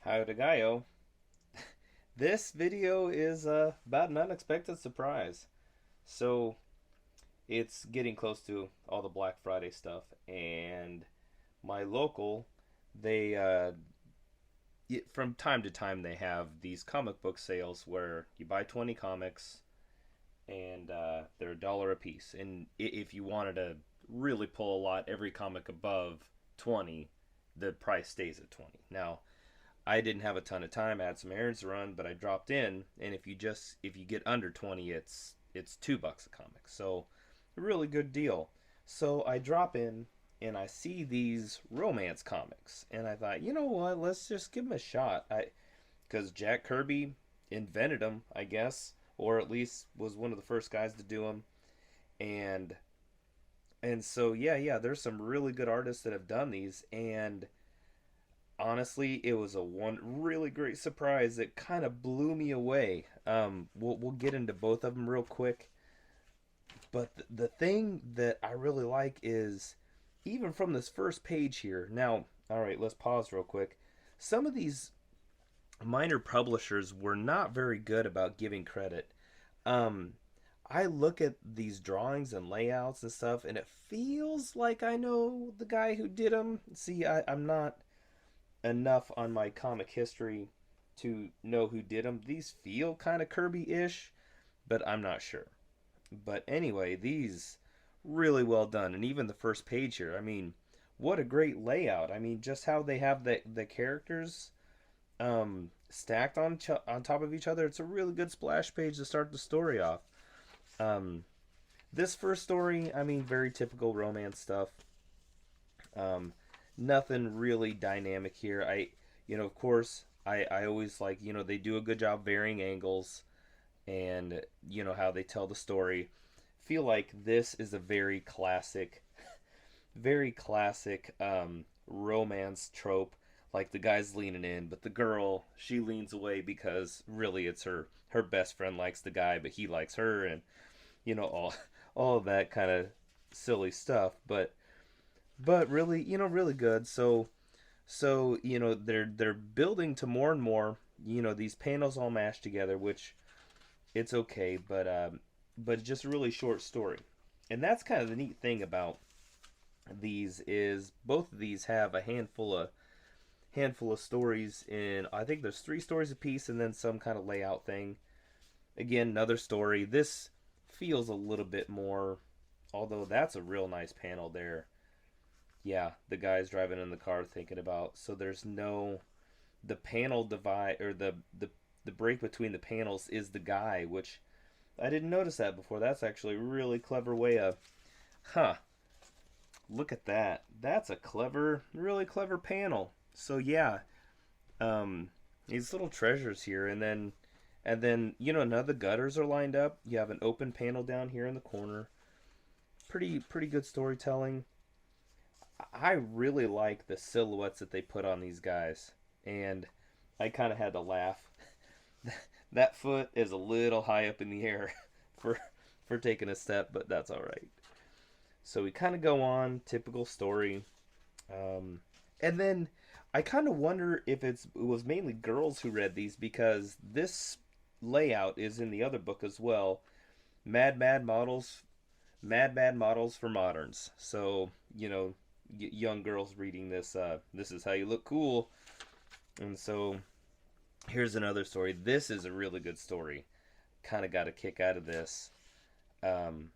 How to Gaio. This video is about an unexpected surprise. So it's getting close to all the Black Friday stuff, and my local, they from time to time they have these comic book sales where you buy 20 comics and they're $1 a piece. And if you wanted to really pull a lot, every comic above 20, the price stays at 20. Now, I didn't have a ton of time. I had some errands to run, but I dropped in, and if you get under 20, it's $2 a comic. So a really good deal. So I drop in and I see these romance comics, and I thought, you know what? Let's just give them a shot. I Because Jack Kirby invented them, I guess, or at least was one of the first guys to do them, and so yeah, there's some really good artists that have done these, and honestly, it was a one really great surprise that kind of blew me away. We'll get into both of them real quick, but the thing that I really like is even from this first page here. Now, all right, let's pause real quick. Some of these minor publishers were not very good about giving credit. Um, I look at these drawings and layouts and stuff, and it feels like I know the guy who did them. See, I'm not enough on my comic history to know who did them. These feel kind of Kirby-ish, but I'm not sure. But anyway, these really well done, and even the first page here. I mean, what a great layout! I mean, just how they have the characters stacked on top of each other. It's a really good splash page to start the story off. Um, this first story, I mean, very typical romance stuff. Um, Nothing really dynamic here. Of course, I always like, they do a good job varying angles and, how they tell the story. Feel like this is a very classic romance trope. Like the guy's leaning in, but the girl, she leans away because really it's her best friend likes the guy, but he likes her, and all of that kind of silly stuff. But really, really good. So they're building to more and more. These panels all mashed together, which it's okay, but it's just a really short story, and that's kind of the neat thing about these is both of these have a handful of stories in. I think there's 3 stories a piece, and then some kind of layout thing. Again, another story. This feels a little bit more, although that's a real nice panel there. Yeah, the guy's driving in the car thinking about. So there's no the panel divide or the break between the panels is the guy, which I didn't notice that before. That's actually a really clever way of, huh? Look at that. That's a really clever panel. So yeah, these little treasures here, and then none of the gutters are lined up. You have an open panel down here in the corner. Pretty good storytelling. I really like the silhouettes that they put on these guys, and I kind of had to laugh. That foot is a little high up in the air for taking a step, but that's all right. So we kind of go on, typical story, um, and then I kind of wonder if it was mainly girls who read these because this layout is in the other book as well. Mad Mad Models, Mad Models for Moderns. So young girls reading this. This is how you look cool. And so here's another story. This is a really good story. Kind of got a kick out of this. Um,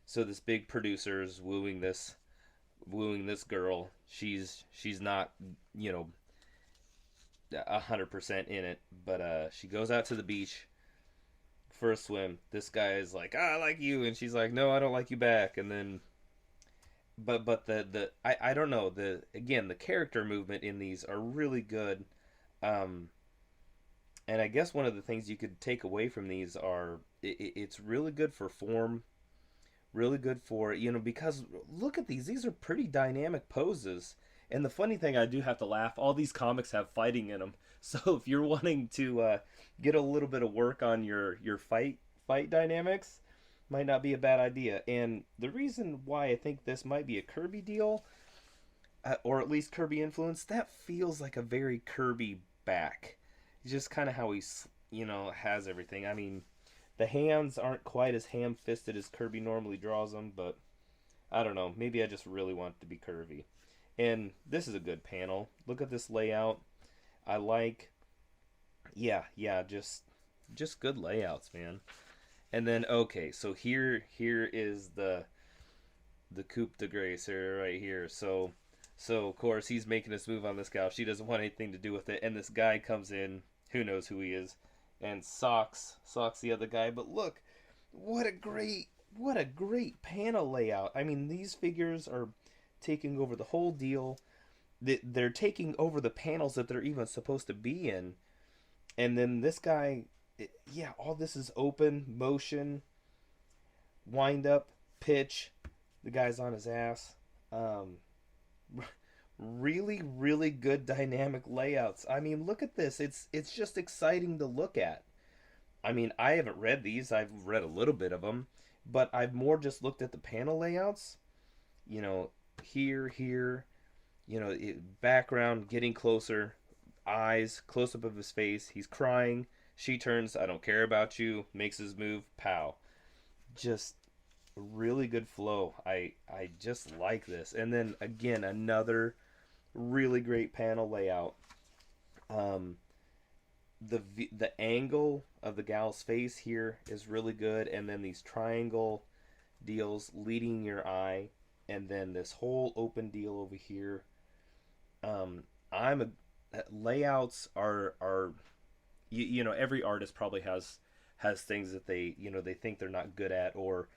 so this big producer's wooing this girl. She's not you know 100% in it, but she goes out to the beach for a swim. This guy is like, I like you, and she's like, no, I don't like you back. And then but I don't know, the character movement in these are really good. um and I guess one of the things you could take away from these are it's really good for form, really good for, because look at these are pretty dynamic poses. And the funny thing, I do have to laugh, all these comics have fighting in them. So if you're wanting to get a little bit of work on your fight dynamics, might not be a bad idea. And the reason why I think this might be a Kirby deal, or at least Kirby influence, that feels like a very Kirby back. Just kind of how he's, has everything. I mean, the hands aren't quite as ham-fisted as Kirby normally draws them, but I don't know. Maybe I just really want it to be curvy. And this is a good panel. Look at this layout. I like, yeah, just good layouts, man. And then okay, so here is the coup de grace here, right here. So of course he's making this move on this gal. She doesn't want anything to do with it, and this guy comes in. Who knows who he is? And socks the other guy. But look, what a great panel layout. I mean, these figures are taking over the whole deal. They're taking over the panels that they're even supposed to be in. And then this guy, yeah, all this is open motion, wind up, pitch. The guy's on his ass. Really, really good dynamic layouts. I mean, look at this. It's just exciting to look at. I mean, I haven't read these. I've read a little bit of them, but I've more just looked at the panel layouts. You know, here, background getting closer, eyes, close up of his face. He's crying. She turns, I don't care about you, makes his move, pow. Just really good flow. I just like this. And then again, another really great panel layout. Um, the angle of the gal's face here is really good, and then these triangle deals leading your eye, and then this whole open deal over here. I'm a layouts are every artist probably has things that they think they're not good at, or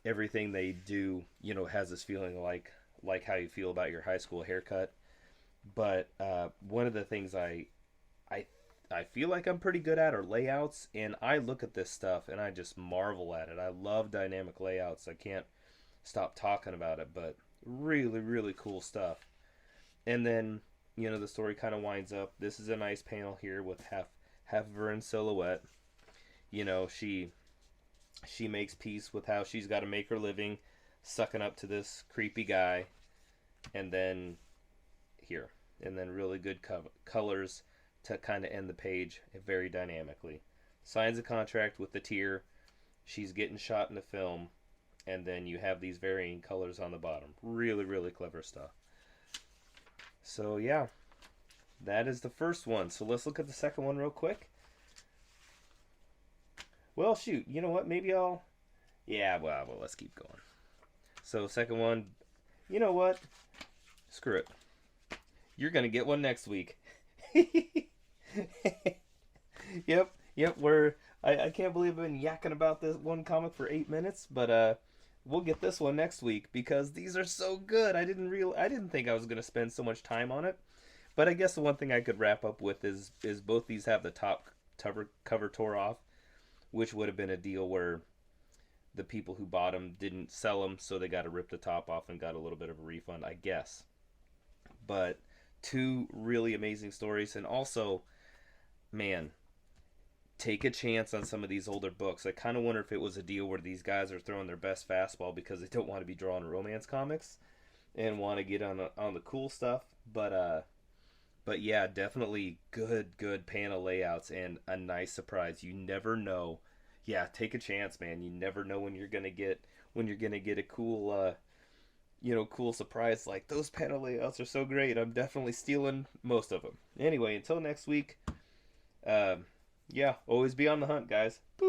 everything they do has this feeling like how you feel about your high school haircut. But one of the things I I feel like I'm pretty good at are layouts, and I look at this stuff and I just marvel at it. I love dynamic layouts. I can't stop talking about it, but really, really cool stuff. And then, the story kind of winds up. This is a nice panel here with half of her in silhouette. She makes peace with how she's got to make her living, sucking up to this creepy guy, and then here, and then really good colors to kind of end the page very dynamically. Signs a contract with the tear. She's getting shot in the film, and then you have these varying colors on the bottom. Really, really clever stuff. So yeah, that is the first one. So let's look at the second one real quick. Well, shoot, you know what? Maybe I'll. Yeah, well, let's keep going. So second one, you know what? Screw it. You're gonna get one next week. Yep. I can't believe I've been yakking about this one comic for 8 minutes, but we'll get this one next week because these are so good. I didn't think I was gonna spend so much time on it, but I guess the one thing I could wrap up with is both these have the top cover tore off, which would have been a deal where the people who bought them didn't sell them, so they got to rip the top off and got a little bit of a refund, I guess. But two really amazing stories, and also, man, take a chance on some of these older books. I kind of wonder if it was a deal where these guys are throwing their best fastball because they don't want to be drawing romance comics and want to get on the cool stuff. But yeah, definitely good panel layouts and a nice surprise. You never know. Yeah, take a chance, man. You never know when you're gonna get a cool cool surprise. Like, those panel layouts are so great. I'm definitely stealing most of them. Anyway, until next week. Yeah, always be on the hunt, guys. Boop.